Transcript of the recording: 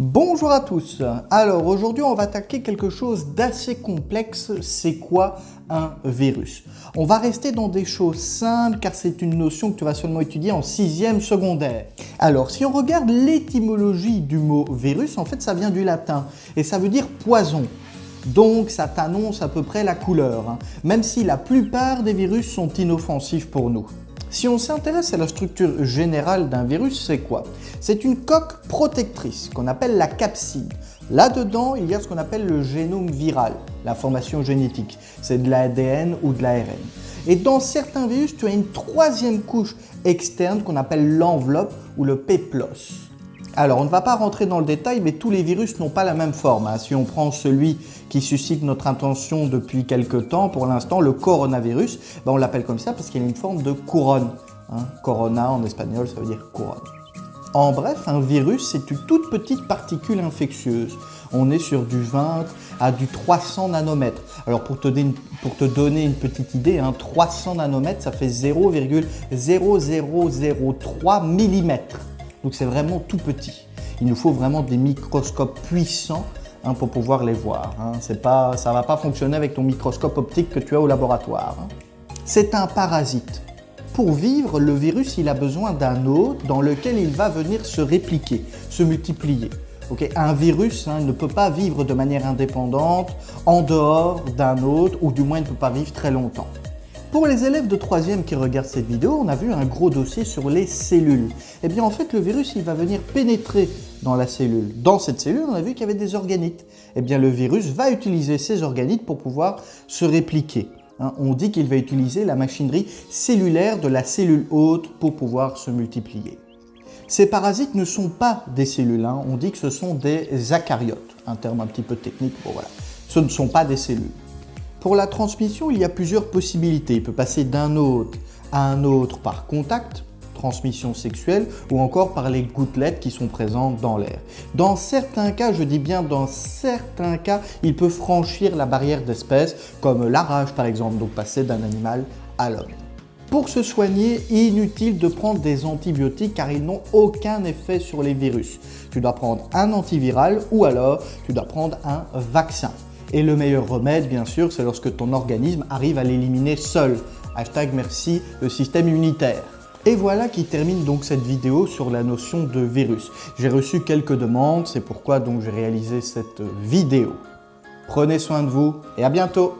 Bonjour à tous. Alors aujourd'hui on va attaquer quelque chose d'assez complexe. C'est quoi un virus? On va rester dans des choses simples car c'est une notion que tu vas seulement étudier en 6e secondaire. Alors si on regarde l'étymologie du mot virus, en fait ça vient du latin et ça veut dire poison. Donc ça t'annonce à peu près la couleur, même si la plupart des virus sont inoffensifs pour nous. Si on s'intéresse à la structure générale d'un virus, c'est quoi? C'est une coque protectrice qu'on appelle la capside. Là-dedans, il y a ce qu'on appelle le génome viral, l'information génétique. C'est de l'ADN ou de l'ARN. Et dans certains virus, tu as une troisième couche externe qu'on appelle l'enveloppe ou le péplos. Alors, on ne va pas rentrer dans le détail, mais tous les virus n'ont pas la même forme. Si on prend celui qui suscite notre attention depuis quelque temps, pour l'instant, le coronavirus, on l'appelle comme ça parce qu'il a une forme de couronne. Corona en espagnol, ça veut dire couronne. En bref, un virus, c'est une toute petite particule infectieuse. On est sur du 20 à du 300 nanomètres. Alors pour te donner une petite idée, 300 nanomètres, ça fait 0,0003 mm. Donc c'est vraiment tout petit. Il nous faut vraiment des microscopes puissants pour pouvoir les voir. Ça ne va pas fonctionner avec ton microscope optique que tu as au laboratoire. C'est un parasite. Pour vivre, le virus il a besoin d'un hôte dans lequel il va venir se répliquer, se multiplier. Un virus ne peut pas vivre de manière indépendante en dehors d'un hôte, ou du moins il ne peut pas vivre très longtemps. Pour les élèves de 3e qui regardent cette vidéo, on a vu un gros dossier sur les cellules. Eh bien en fait le virus il va venir pénétrer dans la cellule. Dans cette cellule on a vu qu'il y avait des organites. Eh bien le virus va utiliser ces organites pour pouvoir se répliquer. On dit qu'il va utiliser la machinerie cellulaire de la cellule hôte pour pouvoir se multiplier. Ces parasites ne sont pas des cellules, on dit que ce sont des eucaryotes, un terme un petit peu technique, voilà. Ce ne sont pas des cellules. Pour la transmission, il y a plusieurs possibilités. Il peut passer d'un hôte à un autre par contact, transmission sexuelle, ou encore par les gouttelettes qui sont présentes dans l'air. Dans certains cas, je dis bien dans certains cas, il peut franchir la barrière d'espèces, comme la rage par exemple, donc passer d'un animal à l'homme. Pour se soigner, inutile de prendre des antibiotiques car ils n'ont aucun effet sur les virus. Tu dois prendre un antiviral ou alors tu dois prendre un vaccin. Et le meilleur remède, bien sûr, c'est lorsque ton organisme arrive à l'éliminer seul. #merci le système immunitaire. Et voilà qui termine donc cette vidéo sur la notion de virus. J'ai reçu quelques demandes, c'est pourquoi donc j'ai réalisé cette vidéo. Prenez soin de vous et à bientôt!